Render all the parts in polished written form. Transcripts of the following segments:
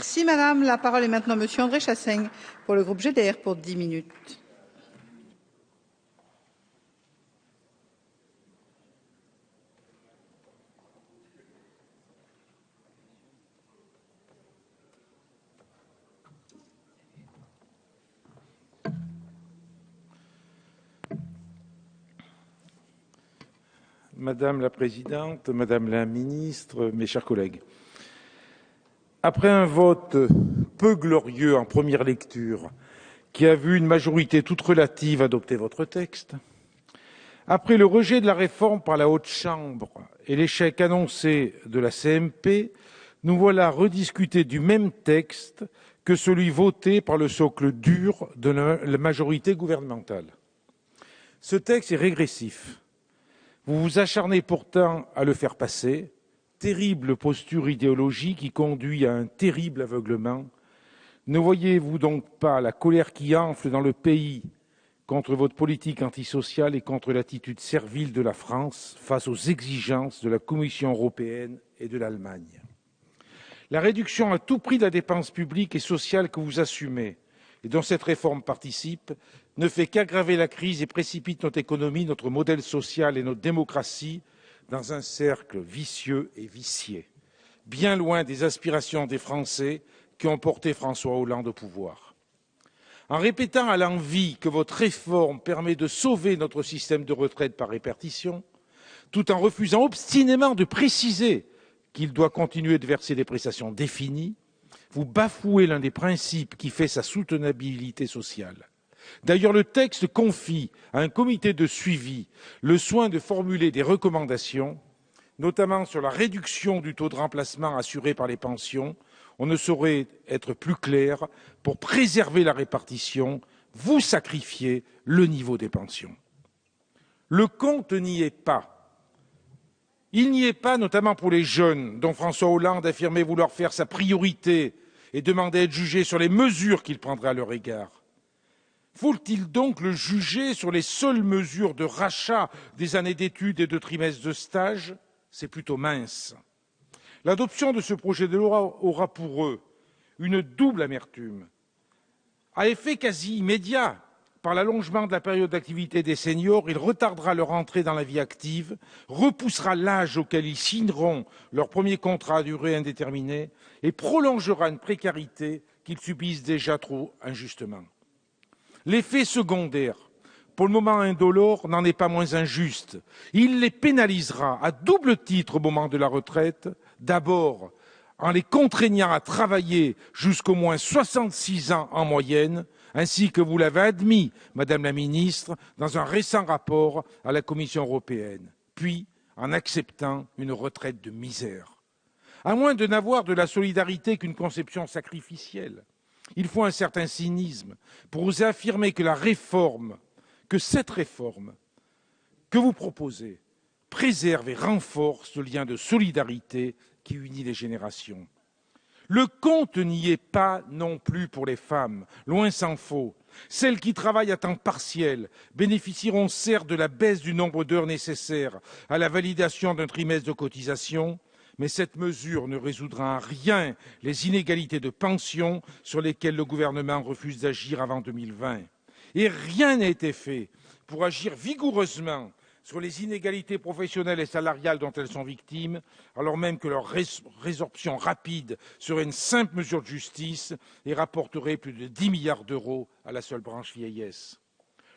Merci madame. La parole est maintenant monsieur André Chassaigne pour le groupe GDR pour 10 minutes. Madame la Présidente, Madame la Ministre, mes chers collègues. Après un vote peu glorieux en première lecture, qui a vu une majorité toute relative adopter votre texte, après le rejet de la réforme par la Haute Chambre et l'échec annoncé de la CMP, nous voilà rediscuter du même texte que celui voté par le socle dur de la majorité gouvernementale. Ce texte est régressif. Vous vous acharnez pourtant à le faire passer. Terrible posture idéologique qui conduit à un terrible aveuglement. Ne voyez-vous donc pas la colère qui enfle dans le pays contre votre politique antisociale et contre l'attitude servile de la France face aux exigences de la Commission européenne et de l'Allemagne? La réduction à tout prix de la dépense publique et sociale que vous assumez et dont cette réforme participe ne fait qu'aggraver la crise et précipite notre économie, notre modèle social et notre démocratie dans un cercle vicieux et vicié, bien loin des aspirations des Français qui ont porté François Hollande au pouvoir. En répétant à l'envi que votre réforme permet de sauver notre système de retraite par répartition, tout en refusant obstinément de préciser qu'il doit continuer de verser des prestations définies, vous bafouez l'un des principes qui fait sa soutenabilité sociale. D'ailleurs, le texte confie à un comité de suivi le soin de formuler des recommandations, notamment sur la réduction du taux de remplacement assuré par les pensions. On ne saurait être plus clair. Pour préserver la répartition, vous sacrifiez le niveau des pensions. Le compte n'y est pas. Il n'y est pas, notamment pour les jeunes, dont François Hollande affirmait vouloir faire sa priorité et demandait à être jugé sur les mesures qu'il prendrait à leur égard. Faut-il donc le juger sur les seules mesures de rachat des années d'études et de trimestres de stage? C'est plutôt mince. L'adoption de ce projet de loi aura pour eux une double amertume. À effet quasi immédiat, par l'allongement de la période d'activité des seniors, il retardera leur entrée dans la vie active, repoussera l'âge auquel ils signeront leur premier contrat à durée indéterminée et prolongera une précarité qu'ils subissent déjà trop injustement. L'effet secondaire, pour le moment indolore, n'en est pas moins injuste. Il les pénalisera à double titre au moment de la retraite, d'abord en les contraignant à travailler jusqu'au moins 66 ans en moyenne, ainsi que vous l'avez admis, Madame la Ministre, dans un récent rapport à la Commission européenne, puis en acceptant une retraite de misère. À moins de n'avoir de la solidarité qu'une conception sacrificielle, il faut un certain cynisme pour oser affirmer que cette réforme que vous proposez préserve et renforce le lien de solidarité qui unit les générations. Le compte n'y est pas non plus pour les femmes, loin s'en faut. Celles qui travaillent à temps partiel bénéficieront certes de la baisse du nombre d'heures nécessaires à la validation d'un trimestre de cotisation, mais cette mesure ne résoudra en rien les inégalités de pension sur lesquelles le gouvernement refuse d'agir avant 2020. Et rien n'a été fait pour agir vigoureusement sur les inégalités professionnelles et salariales dont elles sont victimes, alors même que leur résorption rapide serait une simple mesure de justice et rapporterait plus de 10 milliards d'euros à la seule branche vieillesse.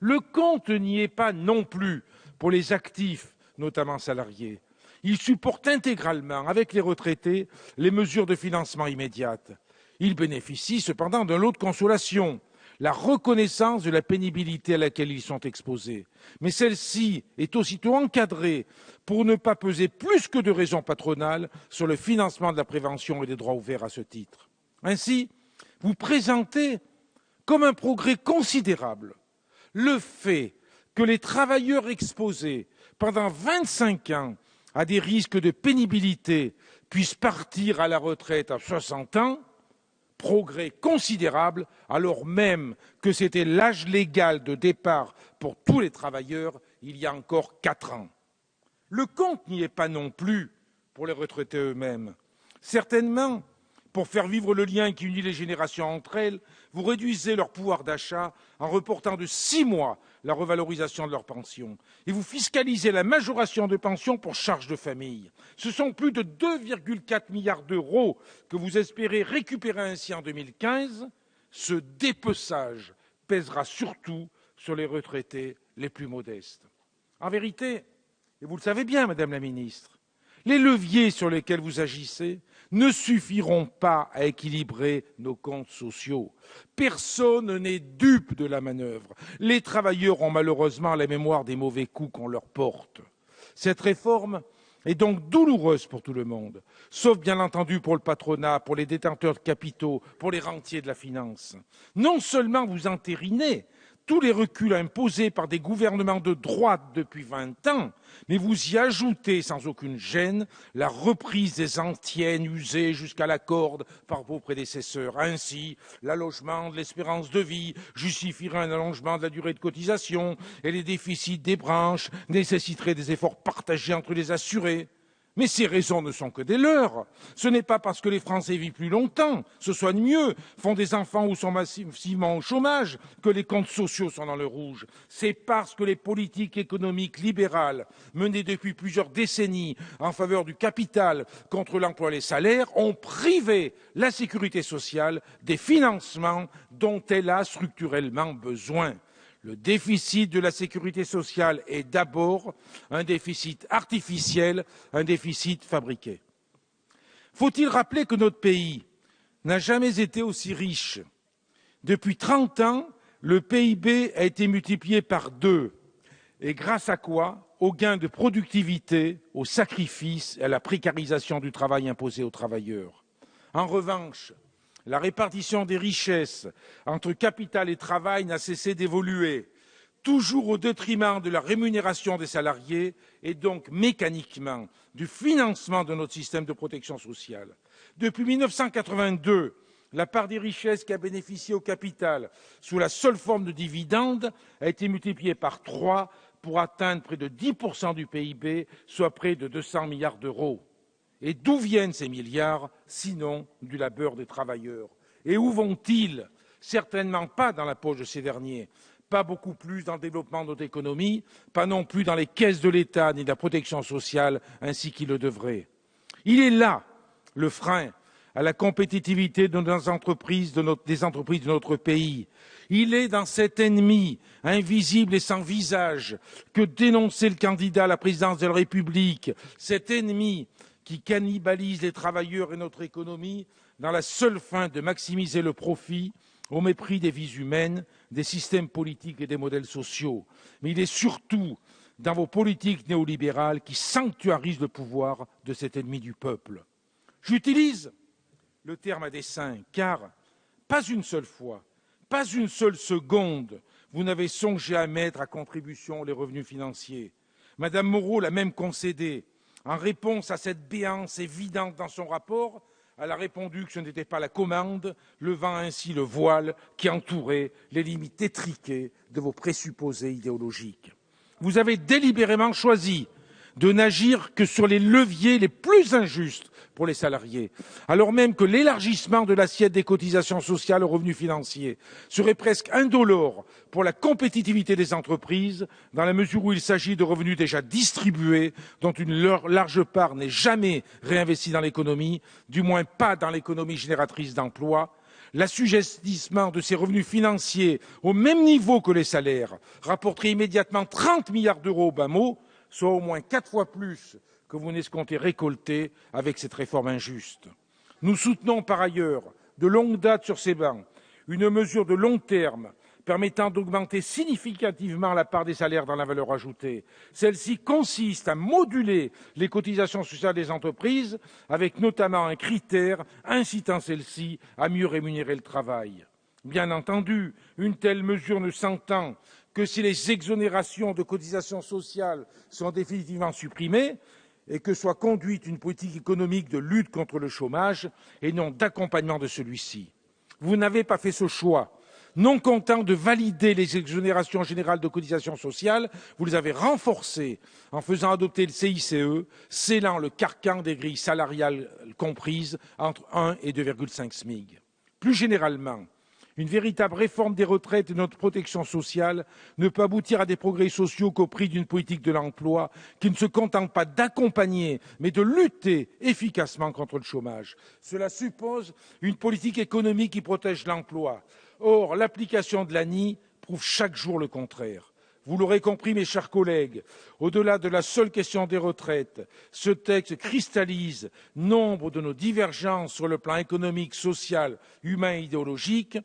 Le compte n'y est pas non plus pour les actifs, notamment salariés. Ils supportent intégralement, avec les retraités, les mesures de financement immédiates. Ils bénéficient cependant d'un lot de consolation, la reconnaissance de la pénibilité à laquelle ils sont exposés. Mais celle-ci est aussitôt encadrée pour ne pas peser plus que de raison patronale sur le financement de la prévention et des droits ouverts à ce titre. Ainsi, vous présentez comme un progrès considérable le fait que les travailleurs exposés pendant 25 ans à des risques de pénibilité puissent partir à la retraite à 60 ans, progrès considérable, alors même que c'était l'âge légal de départ pour tous les travailleurs il y a encore 4 ans. Le compte n'y est pas non plus pour les retraités eux-mêmes. Certainement Pour faire vivre le lien qui unit les générations entre elles, vous réduisez leur pouvoir d'achat en reportant de 6 mois la revalorisation de leur pension. Et vous fiscalisez la majoration de pension pour charges de famille. Ce sont plus de 2,4 milliards d'euros que vous espérez récupérer ainsi en 2015. Ce dépeçage pèsera surtout sur les retraités les plus modestes. En vérité, et vous le savez bien, Madame la Ministre, les leviers sur lesquels vous agissez ne suffiront pas à équilibrer nos comptes sociaux. Personne n'est dupe de la manœuvre. Les travailleurs ont malheureusement la mémoire des mauvais coups qu'on leur porte. Cette réforme est donc douloureuse pour tout le monde, sauf bien entendu pour le patronat, pour les détenteurs de capitaux, pour les rentiers de la finance. Non seulement vous entérinez tous les reculs imposés par des gouvernements de droite depuis 20 ans, mais vous y ajoutez sans aucune gêne la reprise des antiennes usées jusqu'à la corde par vos prédécesseurs. Ainsi, l'allongement de l'espérance de vie justifierait un allongement de la durée de cotisation et les déficits des branches nécessiteraient des efforts partagés entre les assurés. Mais ces raisons ne sont que des leurs. Ce n'est pas parce que les Français vivent plus longtemps, se soignent mieux, font des enfants ou sont massivement au chômage que les comptes sociaux sont dans le rouge. C'est parce que les politiques économiques libérales menées depuis plusieurs décennies en faveur du capital contre l'emploi et les salaires ont privé la sécurité sociale des financements dont elle a structurellement besoin. Le déficit de la sécurité sociale est d'abord un déficit artificiel, un déficit fabriqué. Faut-il rappeler que notre pays n'a jamais été aussi riche? Depuis 30 ans, le PIB a été multiplié par 2. Et grâce à quoi? Aux gains de productivité, aux sacrifices et à la précarisation du travail imposé aux travailleurs. En revanche, la répartition des richesses entre capital et travail n'a cessé d'évoluer, toujours au détriment de la rémunération des salariés et donc mécaniquement du financement de notre système de protection sociale. Depuis 1982, la part des richesses qui a bénéficié au capital sous la seule forme de dividendes a été multipliée par 3 pour atteindre près de 10% du PIB, soit près de 200 milliards d'euros. Et d'où viennent ces milliards, sinon du labeur des travailleurs? Et où vont-ils? Certainement pas dans la poche de ces derniers, pas beaucoup plus dans le développement de notre économie, pas non plus dans les caisses de l'État ni de la protection sociale ainsi qu'il le devrait. Il est là le frein à la compétitivité de nos entreprises, des entreprises de notre pays. Il est dans cet ennemi invisible et sans visage que dénonçait le candidat à la présidence de la République, cet ennemi qui cannibalise les travailleurs et notre économie dans la seule fin de maximiser le profit au mépris des vies humaines, des systèmes politiques et des modèles sociaux. Mais il est surtout dans vos politiques néolibérales qui sanctuarisent le pouvoir de cet ennemi du peuple. J'utilise le terme à dessein, car pas une seule fois, pas une seule seconde, vous n'avez songé à mettre à contribution les revenus financiers. Madame Moreau l'a même concédé. En réponse à cette béance évidente dans son rapport, elle a répondu que ce n'était pas la commande, levant ainsi le voile qui entourait les limites étriquées de vos présupposés idéologiques. Vous avez délibérément choisi de n'agir que sur les leviers les plus injustes pour les salariés, alors même que l'élargissement de l'assiette des cotisations sociales aux revenus financiers serait presque indolore pour la compétitivité des entreprises, dans la mesure où il s'agit de revenus déjà distribués, dont une large part n'est jamais réinvestie dans l'économie, du moins pas dans l'économie génératrice d'emplois. L'assujettissement de ces revenus financiers au même niveau que les salaires rapporterait immédiatement 30 milliards d'euros au bas mot, soit au moins 4 fois plus que vous n'escomptez récolter avec cette réforme injuste. Nous soutenons par ailleurs, de longue date sur ces bancs, une mesure de long terme permettant d'augmenter significativement la part des salaires dans la valeur ajoutée. Celle-ci consiste à moduler les cotisations sociales des entreprises avec notamment un critère incitant celles-ci à mieux rémunérer le travail. Bien entendu, une telle mesure ne s'entend que si les exonérations de cotisations sociales sont définitivement supprimées et que soit conduite une politique économique de lutte contre le chômage et non d'accompagnement de celui-ci. Vous n'avez pas fait ce choix. Non content de valider les exonérations générales de cotisations sociales, vous les avez renforcées en faisant adopter le CICE, scellant le carcan des grilles salariales comprises entre 1 et 2,5 SMIC. Plus généralement, une véritable réforme des retraites et de notre protection sociale ne peut aboutir à des progrès sociaux qu'au prix d'une politique de l'emploi qui ne se contente pas d'accompagner, mais de lutter efficacement contre le chômage. Cela suppose une politique économique qui protège l'emploi. Or, l'application de l'ANI prouve chaque jour le contraire. Vous l'aurez compris, mes chers collègues, au-delà de la seule question des retraites, ce texte cristallise nombre de nos divergences sur le plan économique, social, humain et idéologique.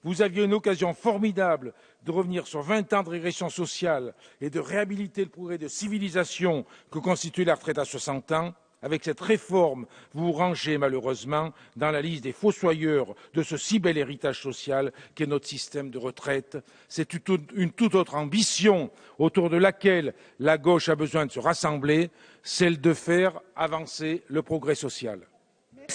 Vous aviez une occasion formidable de revenir sur 20 ans de régression sociale et de réhabiliter le progrès de civilisation que constitue la retraite à 60 ans. Avec cette réforme, vous vous rangez malheureusement dans la liste des fossoyeurs de ce si bel héritage social qu'est notre système de retraite. C'est une toute autre ambition autour de laquelle la gauche a besoin de se rassembler, celle de faire avancer le progrès social.